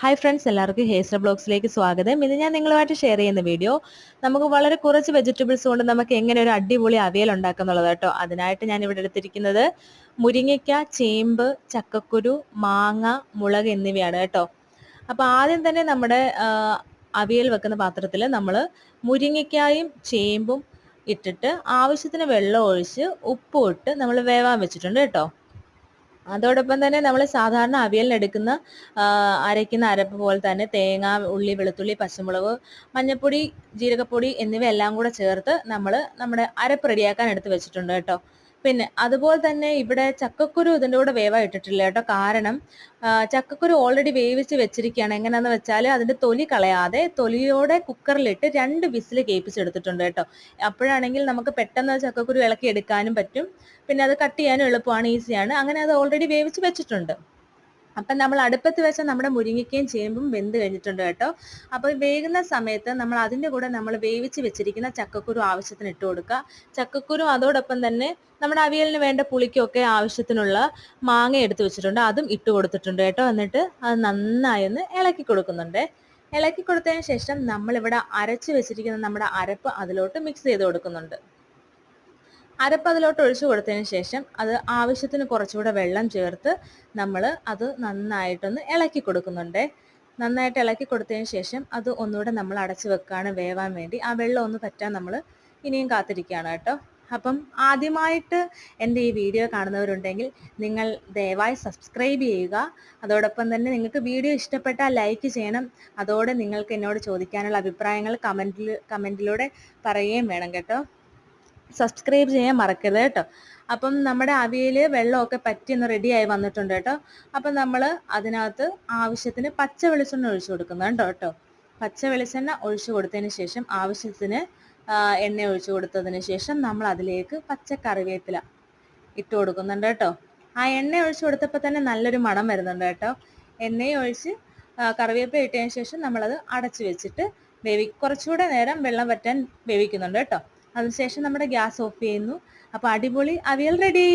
Hi friends, എല്ലാവർക്കും ഹേസ്റ്റർ ബ്ലോഗ്സിലേക്ക് സ്വാഗതം. ഇത് ഞാൻ നിങ്ങളുമായിട്ട് ഷെയർ ചെയ്യുന്ന വീഡിയോ നമുക്ക് വളരെ കുറച്ച് വെജിറ്റബിൾസ് കൊണ്ട് നമുക്ക് എങ്ങനെ ഒരു അടിപൊളി അവിയൽ ഉണ്ടാക്കുന്നുള്ളത് കേട്ടോ. അതിനായിട്ട് ഞാൻ ഇവിടെ എടുത്തിരിക്കുന്നത് മുരിങ്ങയ്ക്ക, ചേമ്പ്, ചക്കക്കുരു, മാങ്ങ, മുളക് എന്നിവയാണ് കേട്ടോ. അപ്പോൾ ആദ്യം തന്നെ നമ്മുടെ അവിയൽ വെക്കുന്ന പാത്രത്തിൽ നമ്മൾ മുരിങ്ങയ്ക്കായും ചേമ്പും ഇട്ടിട്ട് ആവശ്യത്തിന് വെള്ളം ഒഴിച്ച് ഉപ്പും ഇട്ട് നമ്മൾ വേവാൻ വെച്ചിട്ടുണ്ട് കേട്ടോ. അതോടൊപ്പം തന്നെ നമ്മൾ സാധാരണ അവിയലിനെടുക്കുന്ന അരയ്ക്കുന്ന അരപ്പ് പോലെ തന്നെ തേങ്ങ, ഉള്ളി, വെളുത്തുള്ളി, പച്ചമുളക്, മഞ്ഞൾപ്പൊടി, ജീരകപ്പൊടി എന്നിവയെല്ലാം കൂടെ ചേർത്ത് നമ്മൾ നമ്മുടെ അരപ്പ് റെഡിയാക്കാൻ എടുത്ത് വെച്ചിട്ടുണ്ട് കേട്ടോ. പിന്നെ അതുപോലെ തന്നെ ഇവിടെ ചക്കക്കുരു ഇതിൻ്റെ കൂടെ വേവാൻ ഇട്ടിട്ടില്ല കേട്ടോ. കാരണം ചക്കക്കുരു ഓൾറെഡി വേവിച്ച് വെച്ചിരിക്കുകയാണ്. എങ്ങനെയാണെന്ന് വെച്ചാൽ അതിൻ്റെ തൊലി കളയാതെ തൊലിയോടെ കുക്കറിലിട്ട് 2 വിസിൽ കേൾപ്പിച്ചെടുത്തിട്ടുണ്ട് കേട്ടോ. അപ്പോഴാണെങ്കിൽ നമുക്ക് പെട്ടെന്ന് ചക്കക്കുരു ഇളക്കി എടുക്കാനും പറ്റും. പിന്നെ അത് കട്ട് ചെയ്യാനും എളുപ്പമാണ്, ഈസിയാണ്. അങ്ങനെ അത് ഓൾറെഡി വേവിച്ച് വെച്ചിട്ടുണ്ട്. അപ്പം നമ്മൾ അടുപ്പത്ത് വെച്ച നമ്മുടെ മുരിങ്ങയ്ക്കയും ചേമ്പും വെന്ത് കഴിഞ്ഞിട്ടുണ്ട് കേട്ടോ. അപ്പോൾ വേകുന്ന സമയത്ത് നമ്മൾ അതിൻ്റെ കൂടെ നമ്മൾ വേവിച്ച് വെച്ചിരിക്കുന്ന ചക്കക്കുരു ആവശ്യത്തിന് ഇട്ട് കൊടുക്കുക. ചക്കക്കുരു അതോടൊപ്പം തന്നെ നമ്മുടെ അവിയലിന് വേണ്ട പുളിക്കൊക്കെ ആവശ്യത്തിനുള്ള മാങ്ങ എടുത്ത് വെച്ചിട്ടുണ്ട്, അതും ഇട്ട് കൊടുത്തിട്ടുണ്ട് കേട്ടോ. എന്നിട്ട് അത് നന്നായി ഒന്ന് ഇളക്കി കൊടുക്കുന്നുണ്ട്. ഇളക്കി കൊടുത്തതിന് ശേഷം നമ്മളിവിടെ അരച്ച് വെച്ചിരിക്കുന്ന നമ്മുടെ അരപ്പ് അതിലോട്ട് മിക്സ് ചെയ്ത് കൊടുക്കുന്നുണ്ട്. അരപ്പ് അതിലോട്ട് ഒഴിച്ചു കൊടുത്തതിന് ശേഷം അത് ആവശ്യത്തിന് കുറച്ചുകൂടെ വെള്ളം ചേർത്ത് നമ്മൾ അത് നന്നായിട്ടൊന്ന് ഇളക്കി കൊടുക്കുന്നുണ്ട്. നന്നായിട്ട് ഇളക്കി കൊടുത്തതിന് ശേഷം അത് ഒന്നുകൂടെ നമ്മൾ അടച്ചു വെക്കുകയാണ് വേവാൻ വേണ്ടി. ആ വെള്ളം ഒന്ന് പറ്റാൻ നമ്മൾ ഇനിയും കാത്തിരിക്കുകയാണ് കേട്ടോ. അപ്പം ആദ്യമായിട്ട് എൻ്റെ ഈ വീഡിയോ കാണുന്നവരുണ്ടെങ്കിൽ നിങ്ങൾ ദയവായി സബ്സ്ക്രൈബ് ചെയ്യുക. അതോടൊപ്പം തന്നെ നിങ്ങൾക്ക് വീഡിയോ ഇഷ്ടപ്പെട്ടാൽ ലൈക്ക് ചെയ്യണം. അതോടെ നിങ്ങൾക്ക് എന്നോട് ചോദിക്കാനുള്ള അഭിപ്രായങ്ങൾ കമൻറ്റിലൂടെ പറയുകയും വേണം കേട്ടോ. സബ്സ്ക്രൈബ് ചെയ്യാൻ മറക്കരുത് കേട്ടോ. അപ്പം നമ്മുടെ അവിയൽ വെള്ളമൊക്കെ പറ്റി ഒന്ന് റെഡിയായി വന്നിട്ടുണ്ട് കേട്ടോ. അപ്പം നമ്മൾ അതിനകത്ത് ആവശ്യത്തിന് പച്ച വെളിച്ചെണ്ണ ഒഴിച്ചു കൊടുക്കുന്നുണ്ട് കേട്ടോ. പച്ച വെളിച്ചെണ്ണ ഒഴിച്ചു കൊടുത്തതിന് ശേഷം ആവശ്യത്തിന് എണ്ണ ഒഴിച്ചു കൊടുത്തതിന് ശേഷം നമ്മൾ അതിലേക്ക് പച്ച കറിവേപ്പില ഇട്ട് കൊടുക്കുന്നുണ്ട് കേട്ടോ. ആ എണ്ണ ഒഴിച്ചു കൊടുത്തപ്പോൾ തന്നെ നല്ലൊരു മണം വരുന്നുണ്ട് കേട്ടോ. എണ്ണയും ഒഴിച്ച് കറിവേപ്പില ഇട്ടതിന് ശേഷം നമ്മളത് അടച്ചു വെച്ചിട്ട് കുറച്ചുകൂടെ നേരം വെള്ളം വറ്റാൻ വേവിക്കുന്നുണ്ട് കേട്ടോ. അതിനുശേഷം നമ്മുടെ ഗ്യാസ് ഓഫ് ചെയ്യുന്നു. അപ്പോൾ അടിപൊളി അവിയൽ റെഡി.